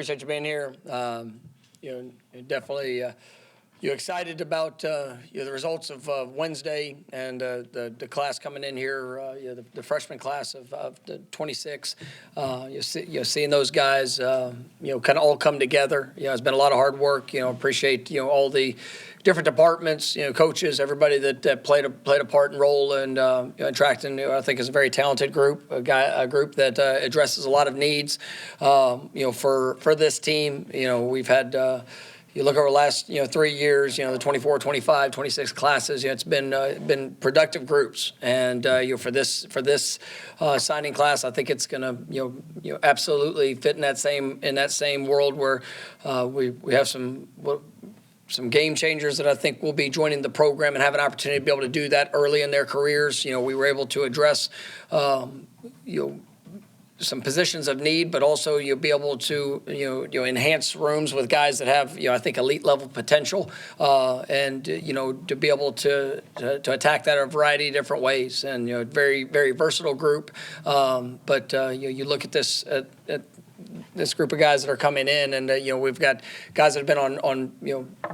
Appreciate you being here. Definitely you excited about the results of Wednesday and the class coming in here, the freshman class of the 26. Seeing those guys, kind of all come together. It's been a lot of hard work. Appreciate all the different departments, coaches, everybody that played a part and role in attracting. I think is a very talented group, a group that addresses a lot of needs. For this team, we've had. You look over the last 3 years, the 24, 25, 26 classes. It's been productive groups, and for this signing class, I think it's going to absolutely fit in that same world where we have some game changers that I think will be joining the program and have an opportunity to be able to do that early in their careers. We were able to address some positions of need, but also you'll be able to enhance rooms with guys that have I think elite level potential, and to be able to attack that in a variety of different ways. And very very versatile group. But you look at this this group of guys that are coming in, and we've got guys that have been on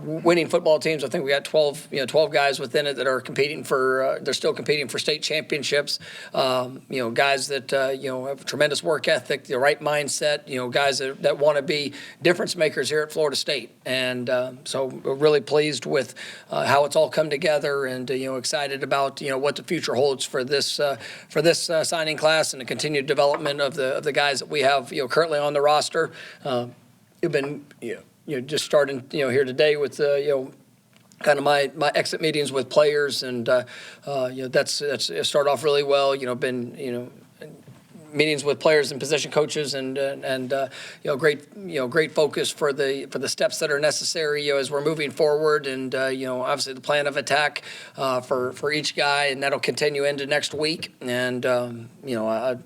winning football teams. I think we got 12 guys within it that are competing for they're still competing for state championships. Guys that have tremendous work ethic, the right mindset. Guys that want to be difference makers here at Florida State. And so we're really pleased with how it's all come together, and excited about what the future holds for this signing class and the continued development of the guys that we have currently on the roster. You've been just starting here today with kind of my exit meetings with players, and that's started off really well. Been meetings with players and position coaches, and great focus for the steps that are necessary as we're moving forward, and obviously the plan of attack for each guy, and that'll continue into next week. And I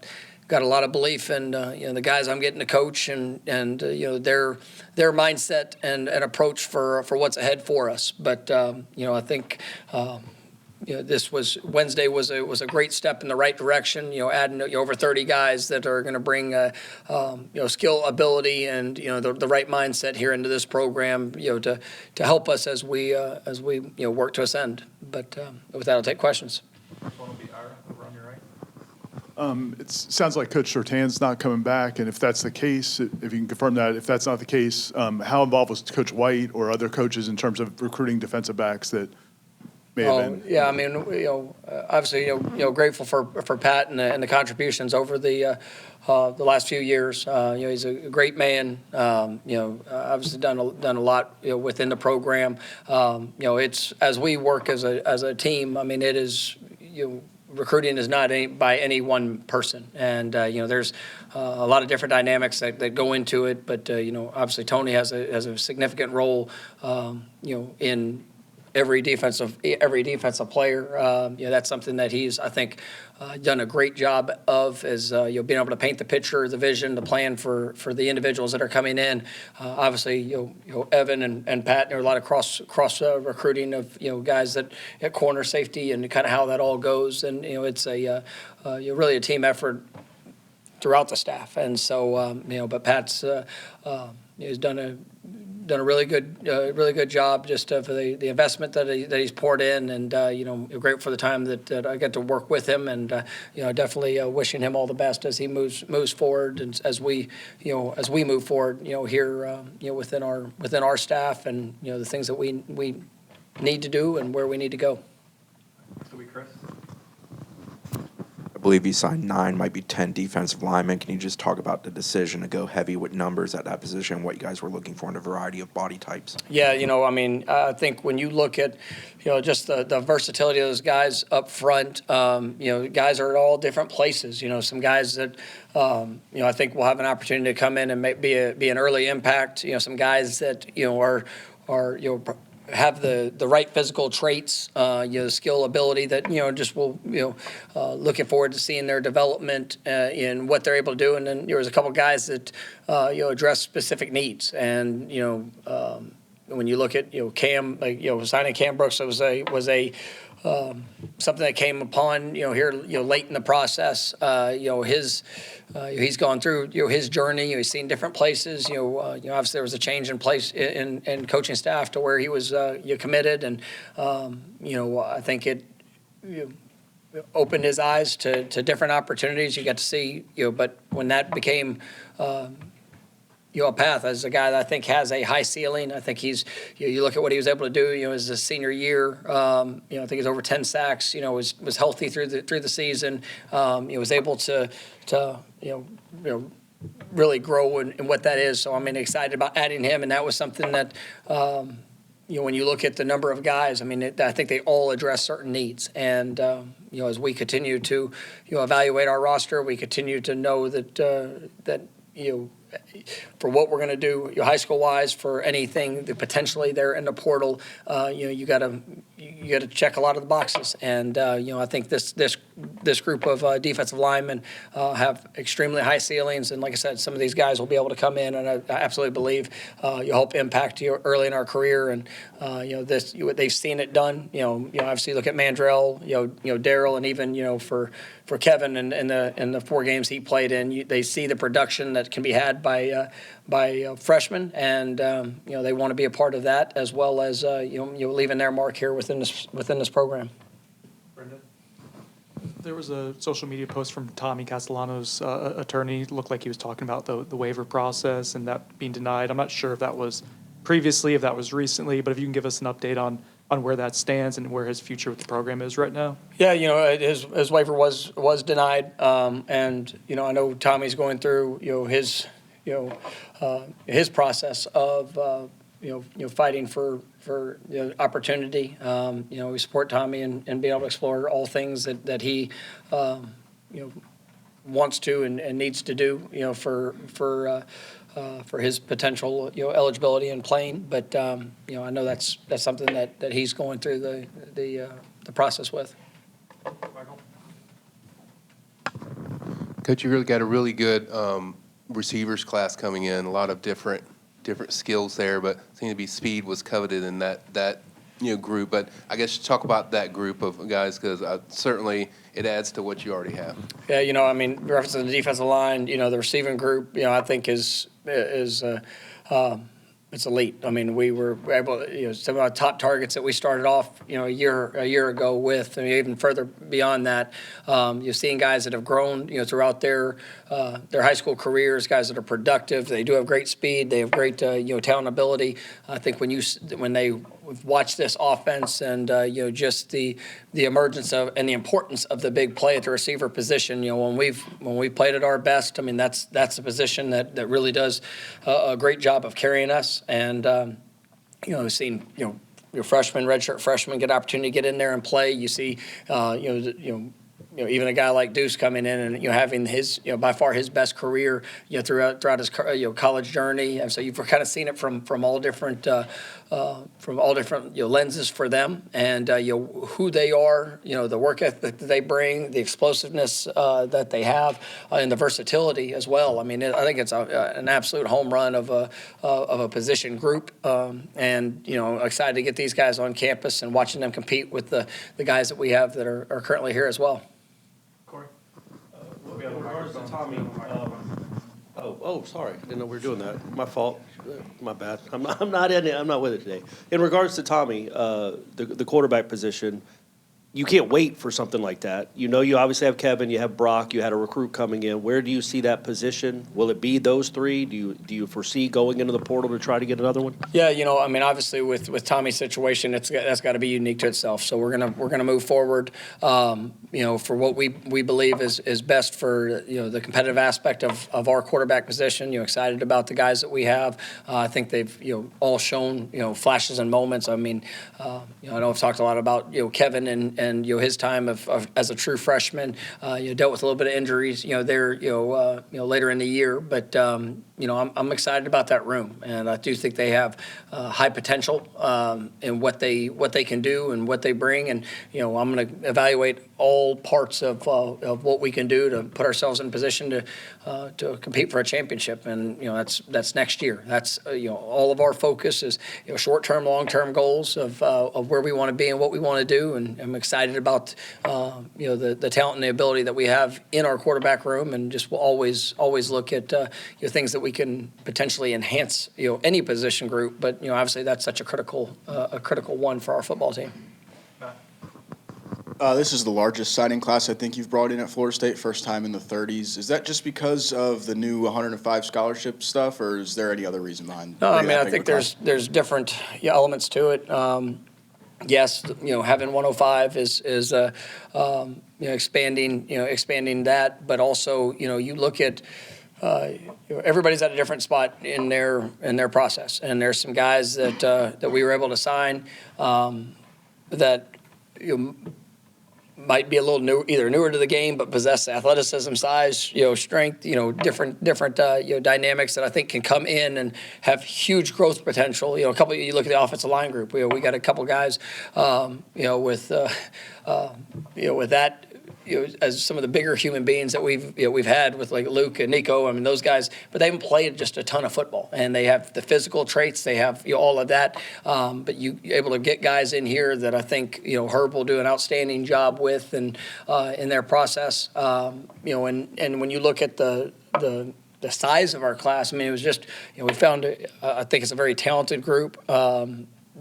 got a lot of belief in the guys I'm getting to coach, and their mindset and approach for what's ahead for us. But I think Wednesday was a great step in the right direction. Adding over 30 guys that are going to bring skill, ability, and the right mindset here into this program. To help us as we work to ascend. But with that, I'll take questions. First one will be Ira, over on your right. It sounds like Coach Surtain's not coming back, and if that's the case, if you can confirm that, if that's not the case, how involved was Coach White or other coaches in terms of recruiting defensive backs that may have been? Yeah, I mean, obviously, grateful for Pat and the contributions over the last few years. He's a great man. Obviously done a lot within the program. It's as we work as a team. I mean, it is recruiting is not by any one person, and there's a lot of different dynamics that go into it. But obviously Tony has a significant role, in every defensive player. That's something that he's, I think, done a great job of, is being able to paint the picture, the vision, the plan for the individuals that are coming in. Obviously, Evan and Pat, there are a lot of cross recruiting of guys that at corner, safety, and kind of how that all goes. And it's really a team effort throughout the staff. And so but Pat's has done a really good job just for the investment that he's poured in, and grateful for the time that I get to work with him, and definitely wishing him all the best as he moves forward, and as we move forward here within our staff, and the things that we need to do and where we need to go. So we Chris. I believe you signed 9, might be 10 defensive linemen. Can you just talk about the decision to go heavy with numbers at that position, what you guys were looking for in a variety of body types? Yeah, I think when you look at, just the versatility of those guys up front, guys are at all different places. Some guys that, I think will have an opportunity to come in and be an early impact. Some guys that, are have the right physical traits, skill, ability that just will looking forward to seeing their development in what they're able to do. And then there was a couple guys that address specific needs, and when you look at Cam, signing Cam Brooks was a something that came upon, here, late in the process. He's gone through, his journey. He's seen different places. Obviously there was a change in place in coaching staff to where he was committed, and I think it opened his eyes to different opportunities. You got to see, but when that became a path, as a guy that I think has a high ceiling. I think he's, you look at what he was able to do, as a senior year, I think he's over 10 sacks, was healthy through the season. He was able to really grow in what that is. So I'm excited about adding him, and that was something that, when you look at the number of guys, I think they all address certain needs. And, as we continue to, evaluate our roster, we continue to know that for what we're going to do, high school wise, for anything that potentially they're in the portal, you got to check a lot of the boxes. And I think this group of defensive linemen have extremely high ceilings. And like I said, some of these guys will be able to come in, and I absolutely believe you'll help impact you early in our career. And they've seen it done. Obviously look at Mandrell, Daryl, and even for Kevin in the 4 games he played in, they see the production that can be had by freshmen, and they want to be a part of that, as well as leaving their mark here within this program. Brendan? There was a social media post from Tommy Castellano's attorney. Looked like he was talking about the waiver process and that being denied. I'm not sure if that was previously, if that was recently, but if you can give us an update on where that stands and where his future with the program is right now. Yeah, his waiver was denied, and I know Tommy's going through his process of fighting for opportunity. We support Tommy and being able to explore all things that he wants to and needs to do for his potential eligibility and playing. But I know that's something that he's going through the process with. Michael? Coach, you really got a really good receivers class coming in. A lot of different skills there, but seemed to be speed was coveted in that group. But I guess you talk about that group of guys, because certainly it adds to what you already have. Yeah, referencing the defensive line, the receiving group, I think is it's elite. We were able to, some of our top targets that we started off, a year ago with, and even further beyond that, you're seeing guys that have grown, throughout their high school careers, guys that are productive. They do have great speed. They have great, talent, ability. I think when they watch this offense and just the emergence of and the importance of the big play at the receiver position, when we played at our best, that's a position that really does a great job of carrying us. And we've seen your redshirt freshmen get opportunity to get in there and play. You see even a guy like Deuce coming in and having his by far his best career throughout his college journey, and so you've kind of seen it from all different lenses for them, and who they are, the work ethic that they bring, the explosiveness that they have, and the versatility as well. I think it's an absolute home run of a position group, and excited to get these guys on campus and watching them compete with the guys that we have that are currently here as well. Corey? In regards to Tommy, sorry, I didn't know we were doing that. My fault. My bad. I'm not in it. I'm not with it today. In regards to Tommy, the quarterback position, you can't wait for something like that. You obviously have Kevin, you have Brock, you had a recruit coming in. Where do you see that position? Will it be those three? Do you foresee going into the portal to try to get another one? Yeah, obviously with Tommy's situation, that's got to be unique to itself. So we're gonna move forward, for what we believe is best for the competitive aspect of our quarterback position. Excited about the guys that we have. I think they've all shown flashes and moments. I know I've talked a lot about Kevin and his time as a true freshman. Dealt with a little bit of injuries there later in the year, but I'm excited about that room, and I do think they have high potential in what they can do and what they bring. And I'm going to evaluate all all parts of what we can do to put ourselves in a position to compete for a championship. And, that's next year. That's, all of our focus is, short-term, long-term goals of where we want to be and what we want to do. And I'm excited about, the talent and the ability that we have in our quarterback room, and just will always look at, things that we can potentially enhance, any position group. But, obviously that's such a critical one for our football team. This is the largest signing class I think you've brought in at Florida State, first time in the 30s. Is that just because of the new 105 scholarship stuff, or is there any other reason behind? No, I mean, that I big think of a class? there's different elements to it. Yes, having 105 is expanding that, but also, you look at everybody's at a different spot in their process, and there's some guys that we were able to sign that might be a little newer to the game, but possess athleticism, size, strength, different dynamics that I think can come in and have huge growth potential. You look at the offensive line group. We got a couple guys, with that. As some of the bigger human beings that we've had with like Luke and Nico, I mean those guys, but they haven't played just a ton of football, and they have the physical traits, they have all of that. But you're able to get guys in here that I think Herb will do an outstanding job with, and in their process. And when you look at the size of our class, I mean it was just we found I think it's a very talented group.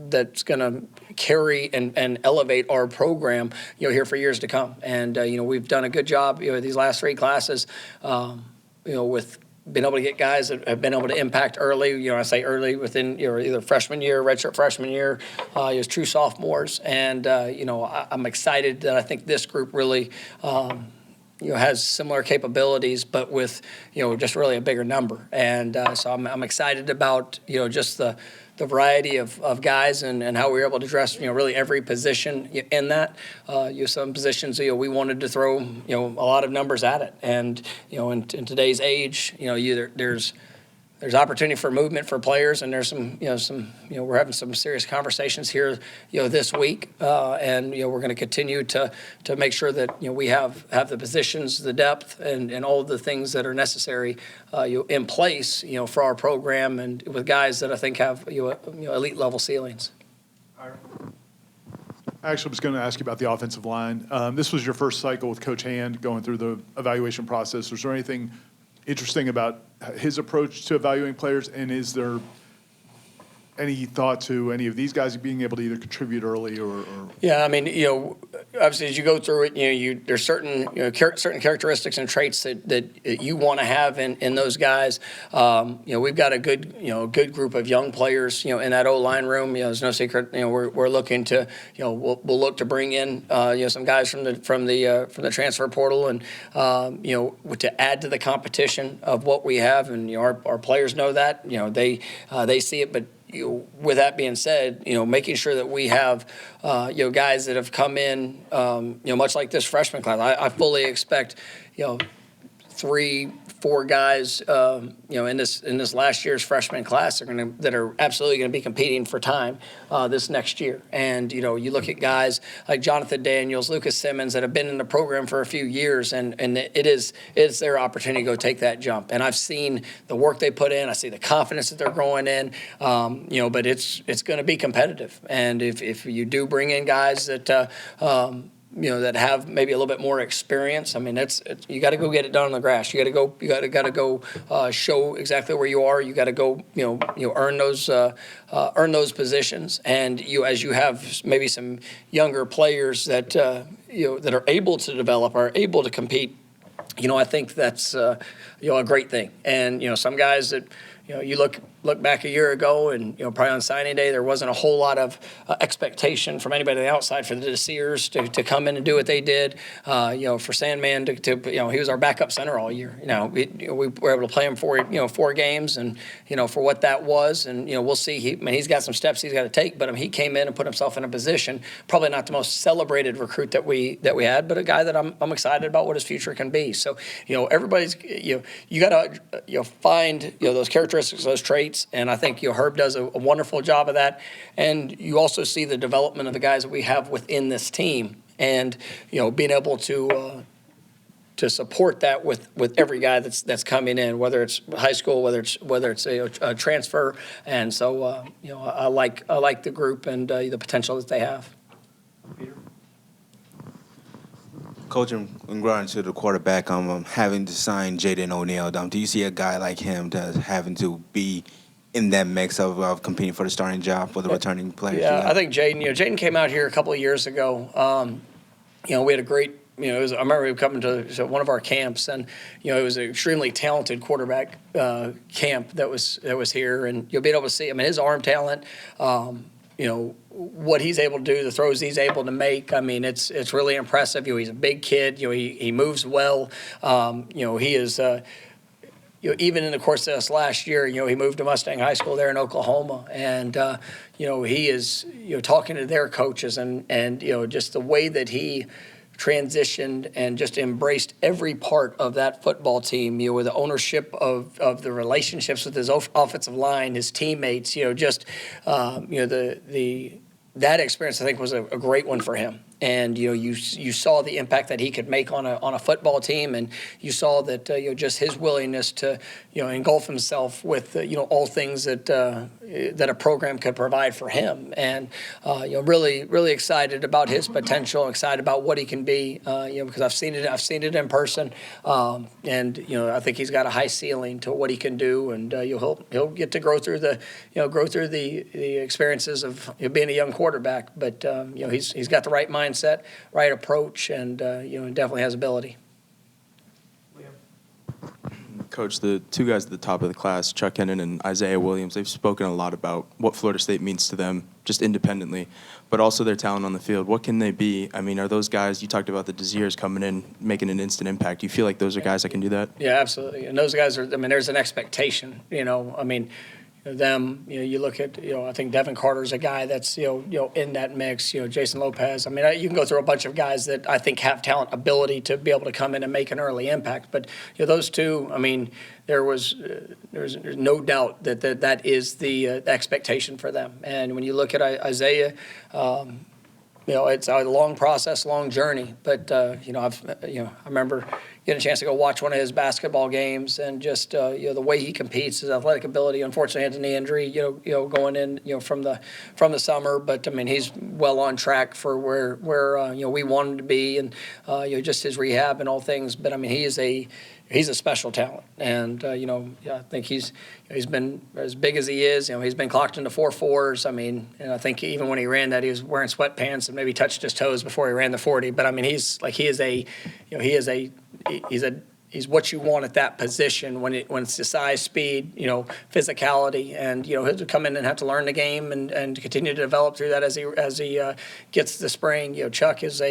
That's going to carry and elevate our program, here for years to come. And, we've done a good job, these last three classes, with being able to get guys that have been able to impact early, I say early within either freshman year, redshirt freshman year, as true sophomores. And, I'm excited that I think this group really, has similar capabilities, but with, just really a bigger number. And so I'm excited about, just the variety of guys and how we were able to address, really every position in that. Some positions, we wanted to throw, a lot of numbers at it. And, in today's age, there's opportunity for movement for players, and there's some, we're having some serious conversations here, this week, and we're going to continue to make sure that we have the positions, the depth, and all of the things that are necessary, in place, for our program, and with guys that I think have elite level ceilings. Ira? I actually was going to ask you about the offensive line. This was your first cycle with Coach Hand going through the evaluation process. Was there anything interesting about his approach to evaluating players, and is there any thought to any of these guys being able to either contribute early or? Yeah, I mean, obviously as you go through it, there's certain certain characteristics and traits that you want to have in those guys. We've got a good group of young players, in that O-line room. There's no secret. We're looking to, we'll look to bring in, some guys from the transfer portal, and to add to the competition of what we have, and our players know that. They see it, but. With that being said, making sure that we have, guys that have come in, much like this freshman class. I fully expect, 3-4 guys, in this last year's freshman class that are absolutely going to be competing for time this next year. And you look at guys like Jonathan Daniels, Lucas Simmons that have been in the program for a few years, and it's their opportunity to go take that jump. And I've seen the work they put in. I see the confidence that they're growing in. But it's going to be competitive. And if you do bring in guys that that have maybe a little bit more experience. I mean, you got to go get it done on the grass. You got to go show exactly where you are. You got to go, earn those positions. And as you have maybe some younger players that that are able to develop, are able to compete. I think that's a great thing. And some guys that you look back a year ago, and probably on signing day there wasn't a whole lot of expectation from anybody on the outside for the Sears to come in and do what they did. For Sandman to he was our backup center all year. We were able to play him for 4 games, and for what that was, and we'll see. He's got some steps he's got to take, but he came in and put himself in a position. Probably not the most celebrated recruit that we had, but a guy that I'm excited about what his future can be. So everybody's you got to find those characteristics, those traits. And I think Herb does a wonderful job of that. And you also see the development of the guys that we have within this team. and being able to support that with every guy that's coming in, whether it's high school, whether it's a transfer, and so I like the group and the potential that they have. Peter? Coach, in regard to the quarterback, having to sign Jaden O'Neal, do you see a guy like him having to be in that mix of competing for the starting job for the returning players? Yeah, I think Jaden came out here a couple of years ago. We had a great. I remember him coming to one of our camps, and it was an extremely talented quarterback camp that was here, and you'll be able to see. I mean, his arm talent, what he's able to do, the throws he's able to make. I mean, it's really impressive. He's a big kid. He moves well. He is. Even in the course of this last year, he moved to Mustang High School there in Oklahoma, and he is talking to their coaches, and just the way that he transitioned and just embraced every part of that football team, with the ownership of the relationships with his offensive line, his teammates, that experience I think was a great one for him. And you saw the impact that he could make on a football team, and you saw that just his willingness to engulf himself with all things that a program could provide for him, and really excited about his potential, excited about what he can be, because I've seen it in person, and I think he's got a high ceiling to what he can do, and he'll get to grow through the experiences of being a young quarterback, but he's got the right mindset, right approach, and definitely has ability. Coach, the two guys at the top of the class, Chuck Hennon and Isaiah Williams, they've spoken a lot about what Florida State means to them just independently, but also their talent on the field. What can they be? I mean, are those guys, you talked about the Desires coming in, making an instant impact. Do you feel like those are guys that can do that? Yeah, absolutely. And those guys there's an expectation, them, you look at, I think Devin Carter's a guy that's, in that mix, Jason Lopez. I mean, you can go through a bunch of guys that I think have talent, ability to be able to come in and make an early impact. But, those two, there's no doubt that is the expectation for them. And when you look at Isaiah, it's a long process, long journey. But, I remember getting a chance to go watch one of his basketball games, and just the way he competes, his athletic ability. Unfortunately, had a knee injury, going in, from the summer. But he's well on track for where we want him to be, and just his rehab and all things. But he's a special talent, and I think he's been as big as he is. He's been clocked into 4.4s. And I think even when he ran that, he was wearing sweatpants and maybe touched his toes before he ran the 40. But he's what you want at that position when it's the size, speed, physicality, and he'll come in and have to learn the game and continue to develop through that as he gets the spring. Chuck is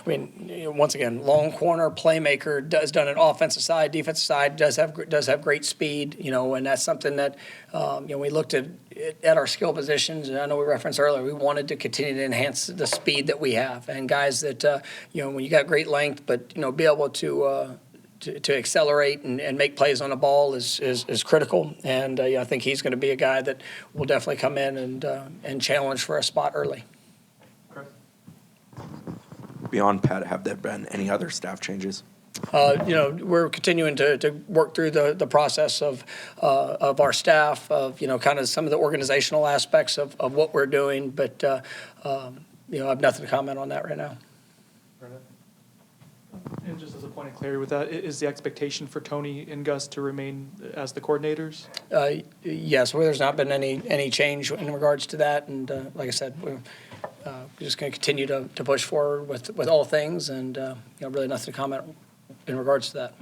once again, long corner playmaker, does done an offensive side, defensive side, does have great speed, and that's something that we looked at our skill positions, and I know we referenced earlier, we wanted to continue to enhance the speed that we have, and guys that when you got great length, but be able to accelerate and make plays on the ball is critical, and I think he's going to be a guy that will definitely come in and challenge for a spot early. Beyond Pat, have there been any other staff changes? We're continuing to work through the process of our staff, of kind of some of the organizational aspects of what we're doing, but I have nothing to comment on that right now. And just as a point of clarity with that, is the expectation for Tony and Gus to remain as the coordinators? Yes, there's not been any change in regards to that, and like I said, we're just going to continue to push forward with all things, and really nothing to comment in regards to that.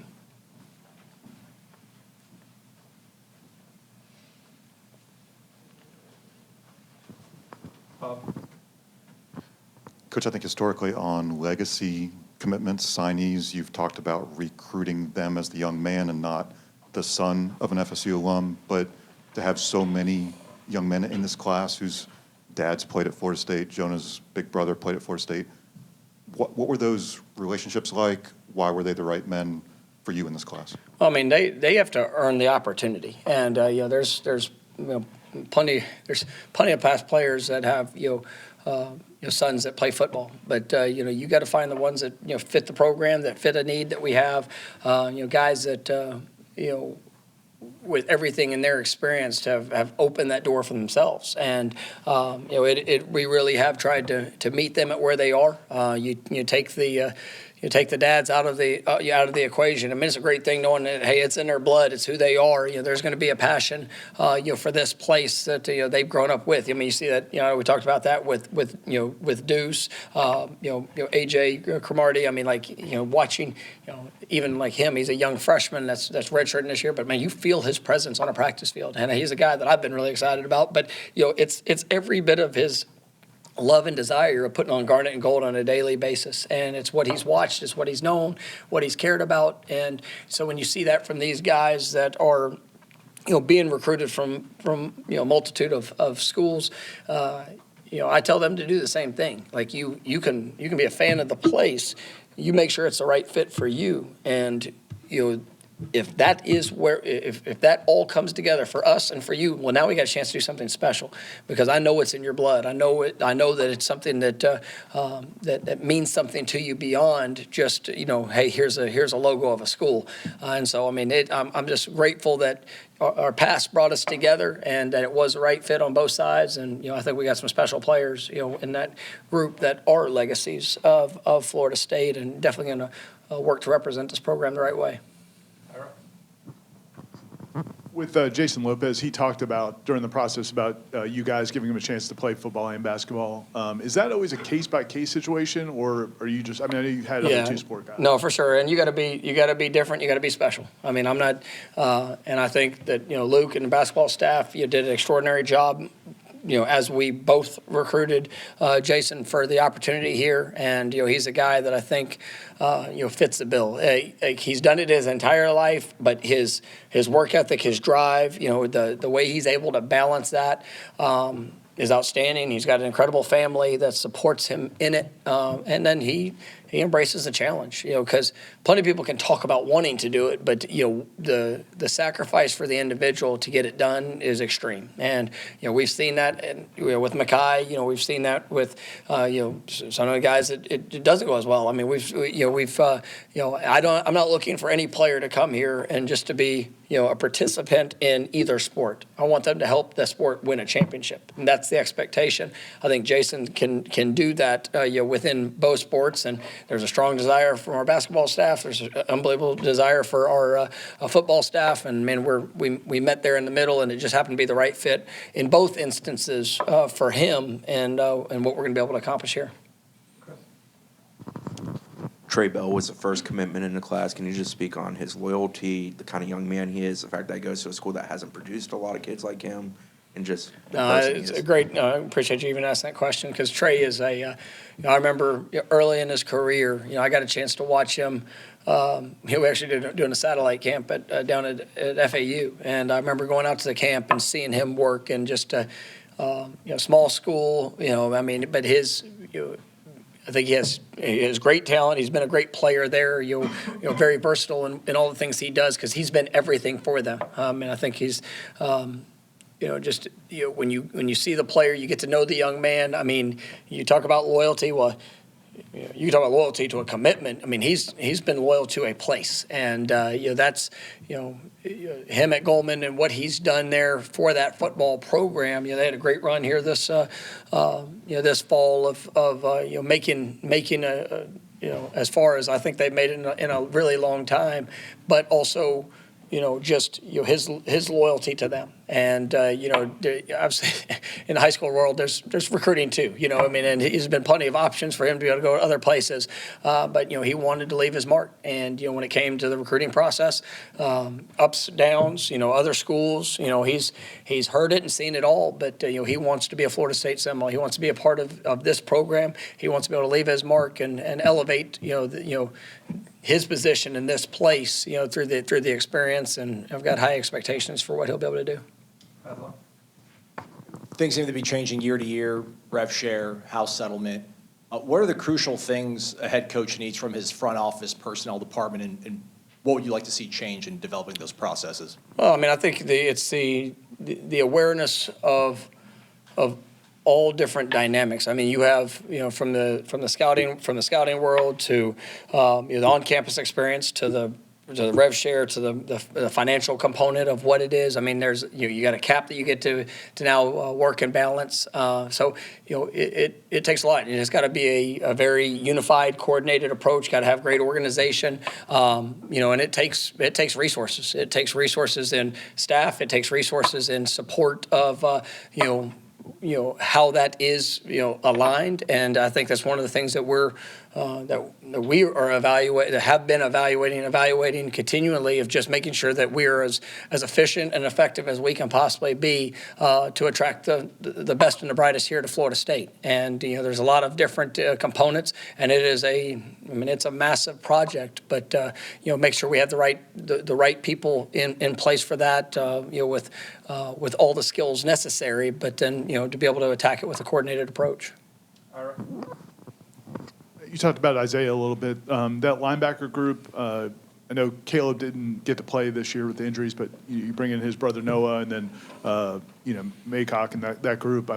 Coach, I think historically on legacy commitments, signees, you've talked about recruiting them as the young man and not the son of an FSU alum, but to have so many young men in this class whose dads played at Florida State, Jonah's big brother played at Florida State, what were those relationships like? Why were they the right men for you in this class? Well, they have to earn the opportunity, and there's plenty of past players that have sons that play football. But, you got to find the ones that, fit the program, that fit a need that we have, guys that, with everything in their experience to have opened that door for themselves. And, we really have tried to meet them at where they are. You take the dads out of the equation. I mean, it's a great thing knowing that, hey, it's in their blood. It's who they are. There's going to be a passion, for this place that they've grown up with. I mean, you see that. We talked about that with Deuce, AJ Cromartie. I mean, watching, even like him. He's a young freshman that's redshirting this year. But man, you feel his presence on a practice field, and he's a guy that I've been really excited about. But it's every bit of his love and desire of putting on garnet and gold on a daily basis. And it's what he's watched, it's what he's known, what he's cared about. And so when you see that from these guys that are, being recruited from a multitude of schools, I tell them to do the same thing. Like you can be a fan of the place. You make sure it's the right fit for you. And, if that is if that all comes together for us and for you, well, now we got a chance to do something special, because I know it's in your blood. I know that it's something that that means something to you beyond just hey, here's a logo of a school. And so I mean, I'm just grateful that our past brought us together and that it was the right fit on both sides. And I think we got some special players in that group that are legacies of Florida State, and definitely going to work to represent this program the right way. With Jason Lopez, he talked about during the process about you guys giving him a chance to play football and basketball. Is that always a case-by-case situation, or are you just? I mean, I know you had other two-sport guys. No, for sure, and you got to be different. You got to be special. I mean, I'm not, and I think that Luke and the basketball staff did an extraordinary job. As we both recruited Jason for the opportunity here, and he's a guy that I think fits the bill. He's done it his entire life, but his work ethic, his drive, the way he's able to balance that is outstanding. He's got an incredible family that supports him in it, and then he embraces the challenge. Because plenty of people can talk about wanting to do it, but the sacrifice for the individual to get it done is extreme. And we've seen that with Makai. We've seen that with some of the guys that it doesn't go as well. I mean, I'm not looking for any player to come here and just to be a participant in either sport. I want them to help the sport win a championship, and that's the expectation. I think Jason can do that within both sports, and there's a strong desire from our basketball staff. There's an unbelievable desire for our football staff, and man, we met there in the middle, and it just happened to be the right fit in both instances for him and what we're going to be able to accomplish here. Trey Bell was the first commitment in the class. Can you just speak on his loyalty, the kind of young man he is, the fact that he goes to a school that hasn't produced a lot of kids like him, and just the person he it's is? a great. I appreciate you even asking that question, because Trey is I remember early in his career, I got a chance to watch him. He was actually doing a satellite camp down at FAU, and I remember going out to the camp and seeing him work, and just small school. But his. I think he has great talent. He's been a great player there. Very versatile in all the things he does, because he's been everything for them. And I think he's, when you see the player, you get to know the young man. I mean, you talk about loyalty. Well, you talk about loyalty to a commitment. I mean, he's been loyal to a place, and that's him at Goldman and what he's done there for that football program. They had a great run here this this fall of making a as far as I think they've made it in a really long time, but also his loyalty to them. And obviously in the high school world, there's recruiting too. And there's been plenty of options for him to be able to go to other places. But he wanted to leave his mark. And when it came to the recruiting process, ups, downs, other schools, he's heard it and seen it all. But he wants to be a Florida State Seminole. He wants to be a part of this program. He wants to be able to leave his mark and elevate his position in this place, through the experience, and I've got high expectations for what he'll be able to do. Things seem to be changing year to year, rev share, house settlement. What are the crucial things a head coach needs from his front office personnel department, and what would you like to see change in developing those processes? Well, I mean, I think it's the awareness of all different dynamics. I mean, you have, from the scouting world to the on-campus experience to the rev share to the financial component of what it is. I mean, there's you got a cap that you get to now work and balance. So it takes a lot, and it's got to be a very unified, coordinated approach. Got to have great organization. And it takes resources. It takes resources in staff. It takes resources in support of how that is aligned, and I think that's one of the things that we are evaluating continually, of just making sure that we're as efficient and effective as we can possibly be to attract the best and the brightest here to Florida State. And there's a lot of different components, and it's a massive project, but make sure we have the right people in place for that, with all the skills necessary, but then to be able to attack it with a coordinated approach. Ira? You talked about Isaiah a little bit. That linebacker group, I know Caleb didn't get to play this year with the injuries, but you bring in his brother Noah, and then Maycock and that group.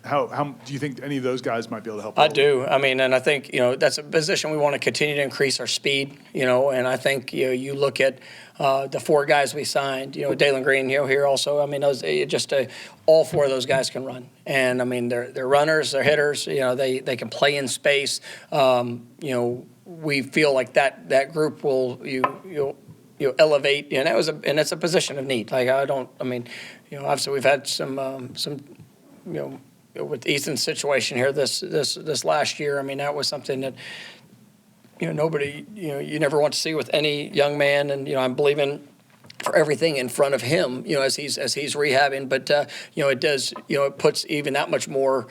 How do you think any of those guys might be able to help? I do. I mean, and I think that's a position we want to continue to increase our speed. And I think you look at the 4 guys we signed. Dalen Green here also. I mean, all 4 of those guys can run, and I mean they're runners, they're hitters. They can play in space. We feel like that group will elevate, and it's a position of need. Like obviously we've had some with Ethan's situation here this last year. I mean, that was something that nobody you never want to see with any young man, and I'm believing for everything in front of him, as he's rehabbing, but it does, it puts even that much more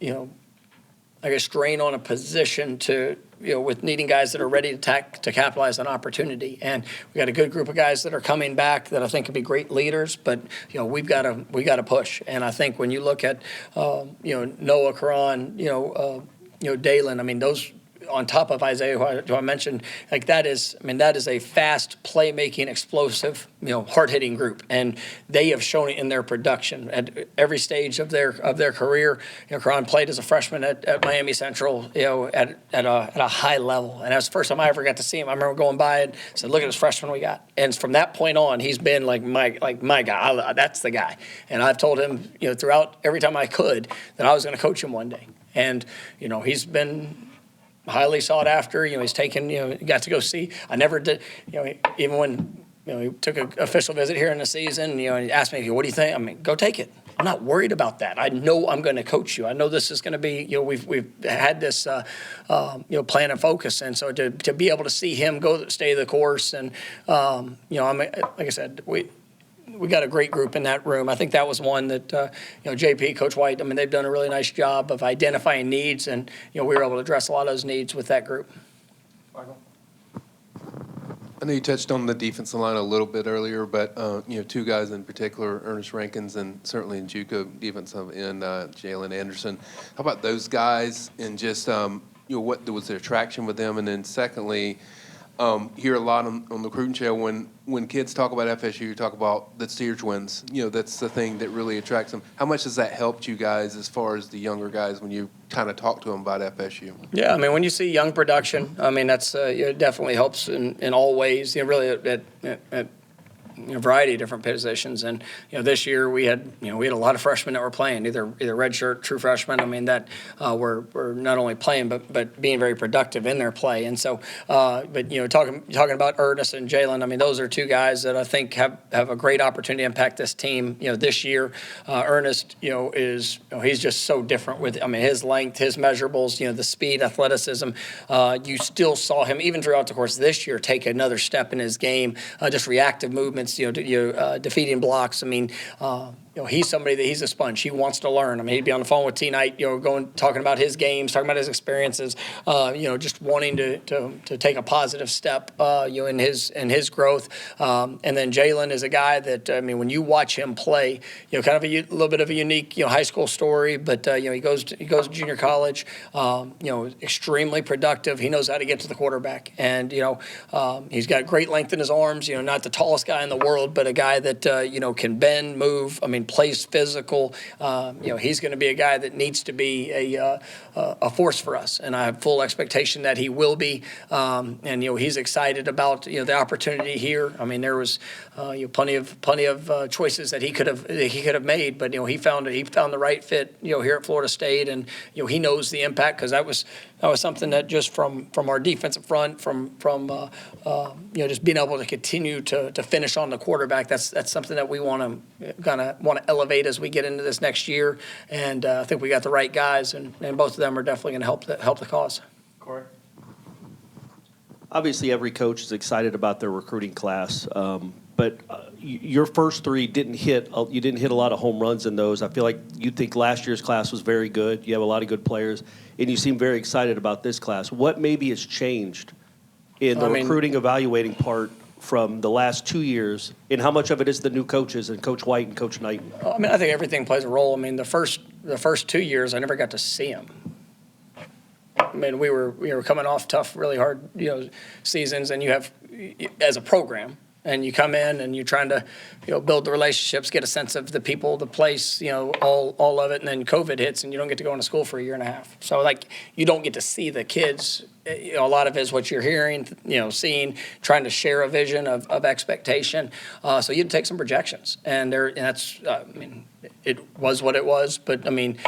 I guess strain on a position to with needing guys that are ready to capitalize on opportunity. And we got a good group of guys that are coming back that I think could be great leaders, but we got to push. And I think when you look at Noah, Karan, Dalen, I mean those on top of Isaiah, who I mentioned, like that is a fast playmaking, explosive, hard-hitting group, and they have shown it in their production at every stage of their career. Karan played as a freshman at Miami Central, at a high level, and that's the first time I ever got to see him. I remember going by and said, "Look at this freshman we got," and from that point on, he's been like my guy. That's the guy, and I've told him, throughout every time I could, that I was going to coach him one day, and he's been highly sought after. He's taken, got to go see. I never did, even when, he took an official visit here in the season, and he asked me, what do you think? I mean, go take it. I'm not worried about that. I know I'm going to coach you. I know this is going to be, we've had this, plan and focus. And so to be able to see him stay the course, and, like I said, we got a great group in that room. I think that was one that, JP, Coach White, I mean, they've done a really nice job of identifying needs, and, we were able to address a lot of those needs with that group. Michael? I know you touched on the defensive line a little bit earlier, but, 2 guys in particular, Ernest Rankins and certainly in JUCO defensive end, Jalen Anderson. How about those guys, and just, what was the attraction with them? And then secondly, hear a lot on the recruiting trail when kids talk about FSU, talk about the Steer twins. That's the thing that really attracts them. How much has that helped you guys as far as the younger guys when you kind of talk to them about FSU? Yeah, I mean, when you see young production, I mean, that's it definitely helps in all ways. Really at a variety of different positions. And this year we had a lot of freshmen that were playing, either redshirt, true freshmen. I mean that were not only playing but being very productive in their play. And so, but talking about Ernest and Jalen, I mean those are 2 guys that I think have a great opportunity to impact this team. This year, Ernest, is he's just so different with his length, his measurables, the speed, athleticism. You still saw him even throughout the course of this year take another step in his game, just reactive movements. Defeating blocks. I mean, he's somebody that he's a sponge. He wants to learn. I mean, he'd be on the phone with T Knight, talking about his games, talking about his experiences, just wanting to take a positive step, in his growth. And then Jalen is a guy that, I mean, when you watch him play, kind of a little bit of a unique, high school story, but he goes to junior college, extremely productive. He knows how to get to the quarterback, and he's got great length in his arms. Not the tallest guy in the world, but a guy that can bend, move. I mean, plays physical. He's going to be a guy that needs to be a force for us, and I have full expectation that he will be. And he's excited about the opportunity here. I mean, there was plenty of choices that he could have made, but he found the right fit here at Florida State, and he knows the impact, because that was something that just from our defensive front, from just being able to continue to finish on the quarterback. That's something that we want to elevate as we get into this next year, and I think we got the right guys, and both of them are definitely going to help the cause. Corey? Obviously, every coach is excited about their recruiting class, but your first three didn't hit. You didn't hit a lot of home runs in those. I feel like you think last year's class was very good. You have a lot of good players, and you seem very excited about this class. What maybe has changed in the recruiting evaluating part from the last 2 years, and how much of it is the new coaches and Coach White and Coach Knight? I mean, I think everything plays a role. I mean, the first 2 years, I never got to see him. I mean, we were coming off tough, really hard, seasons, and you have, as a program, and you come in and you're trying to, build the relationships, get a sense of the people, the place, all of it, and then COVID hits and you don't get to go into school for a year and a half. So, you don't get to see the kids. A lot of it is what you're hearing, seeing, trying to share a vision of expectation. So you'd take some projections, and that's, it was what it was. But I'm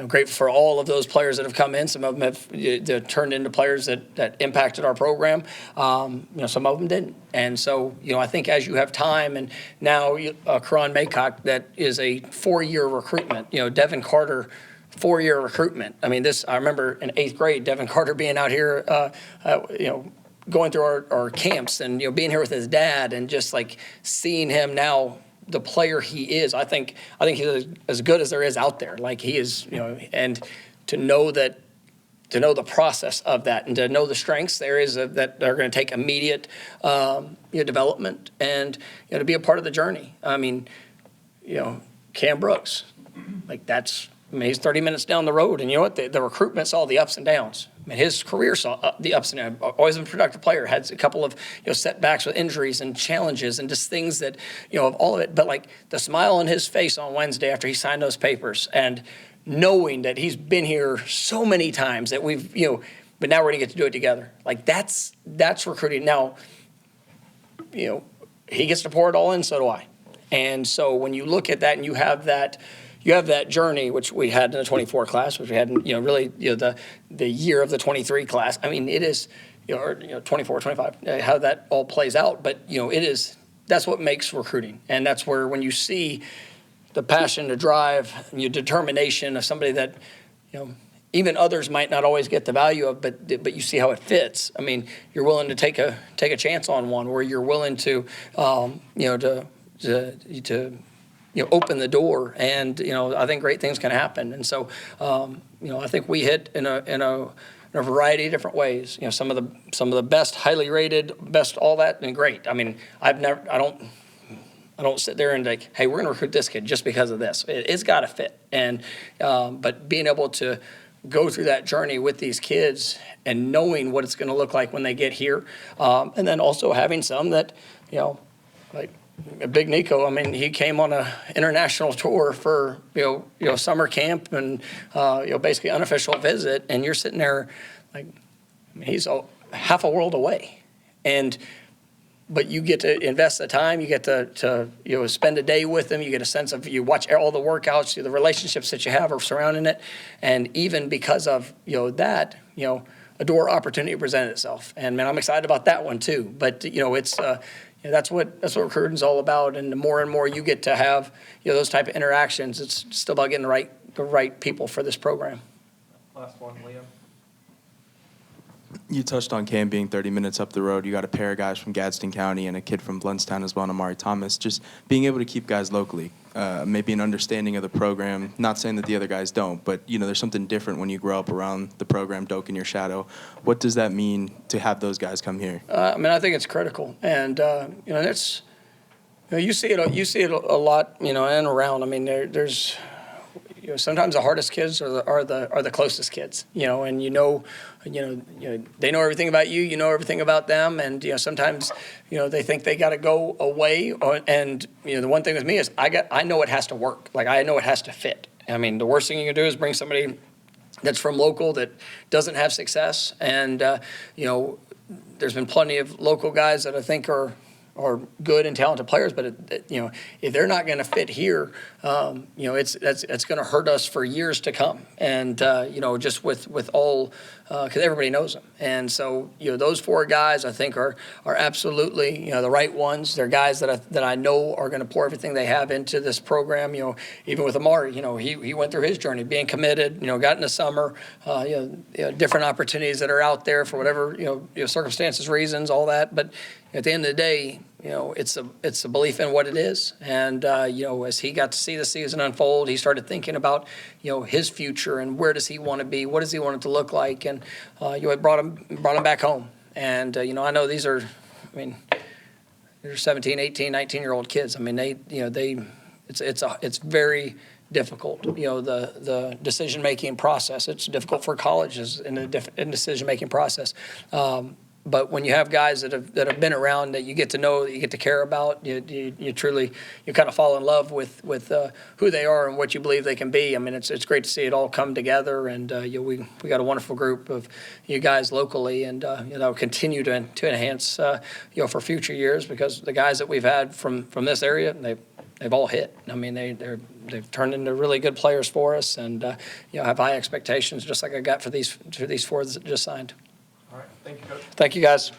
grateful for all of those players that have come in. Some of them have turned into players that impacted our program. Some of them didn't. And so, I think as you have time, and now Karan Maycock, that is a 4-year recruitment. Devin Carter, 4-year recruitment. I mean, I remember in 8th grade, Devin Carter being out here, going through our camps and, being here with his dad, and just seeing him now, the player he is. I think he's as good as there is out there. He is, and to know the process of that, and to know the strengths there is that are going to take immediate development, and to be a part of the journey. I mean, Cam Brooks, he's 30 minutes down the road, and you know what? The recruitment saw the ups and downs. I mean, his career saw the ups and downs. Always a productive player. Had a couple of setbacks with injuries and challenges and just things that of all of it. But the smile on his face on Wednesday after he signed those papers, and knowing that he's been here so many times that we've but now we're gonna get to do it together. That's recruiting. Now, he gets to pour it all in. So do I. And so when you look at that and you have that journey, which we had in the 24 class, which we had in, really, the year of the 23 class. I mean, it is, 24, 25, how that all plays out. But, that's what makes recruiting. And that's where when you see the passion, the drive, and your determination of somebody that, even others might not always get the value of, but you see how it fits. I mean, you're willing to take a chance on one, where you're willing to, open the door, and I think great things can happen. And so I think we hit in a variety of different ways. Some of the best, highly rated, best, all that, and great. I mean, I don't sit there and hey, we're going to recruit this kid just because of this. It's got to fit. And but being able to go through that journey with these kids and knowing what it's going to look like when they get here, and then also having some that Big Nico, I mean, he came on an international tour for, summer camp and, basically unofficial visit. And you're sitting there he's half a world away. But you get to invest the time, you get to spend a day with them, you get a sense of, you watch all the workouts, the relationships that you have are surrounding it. And even because of, that, a door opportunity presented itself. And man, I'm excited about that one too. But, it's, that's what recruiting's all about. And the more and more you get to have those type of interactions, it's still about getting the right people for this program. Last one, Liam. You touched on Cam being 30 minutes up the road. You got a pair of guys from Gadsden County and a kid from Blountstown as well, and Amari Thomas. Just being able to keep guys locally, maybe an understanding of the program. Not saying that the other guys don't, but there's something different when you grow up around the program, Doak in your shadow. What does that mean to have those guys come here? I think it's critical, and it's you see it a lot, and around. I mean, there's sometimes the hardest kids are the closest kids, and they know everything about you, you know everything about them, and sometimes they think they got to go away, and the one thing with me is I know it has to work, like I know it has to fit. I mean, the worst thing you can do is bring somebody that's from local that doesn't have success, and there's been plenty of local guys that I think are good and talented players, but if they're not going to fit here, it's going to hurt us for years to come. And just with all, because everybody knows them, and so those four guys I think are absolutely the right ones. They're guys that I know are going to pour everything they have into this program. Even with Amari, he went through his journey, being committed. Got in the summer, different opportunities that are out there for whatever circumstances, reasons, all that, but. At the end of the day, it's a belief in what it is, and as he got to see the season unfold, he started thinking about his future and where does he want to be, what does he want it to look like, and it brought him back home. And I know these are, they're 17, 18, 19-year-old kids. I mean, it's very difficult. The decision-making process. It's difficult for colleges in the decision-making process. But when you have guys that have been around that you get to know, that you get to care about, you truly kind of fall in love with who they are and what you believe they can be. I mean, it's great to see it all come together, and we got a wonderful group of you guys locally, and that'll continue to enhance for future years, because the guys that we've had from this area, they've all hit. I mean, they've turned into really good players for us, and have high expectations, just like I got for these four that just signed. All right, thank you, Coach. Thank you, guys.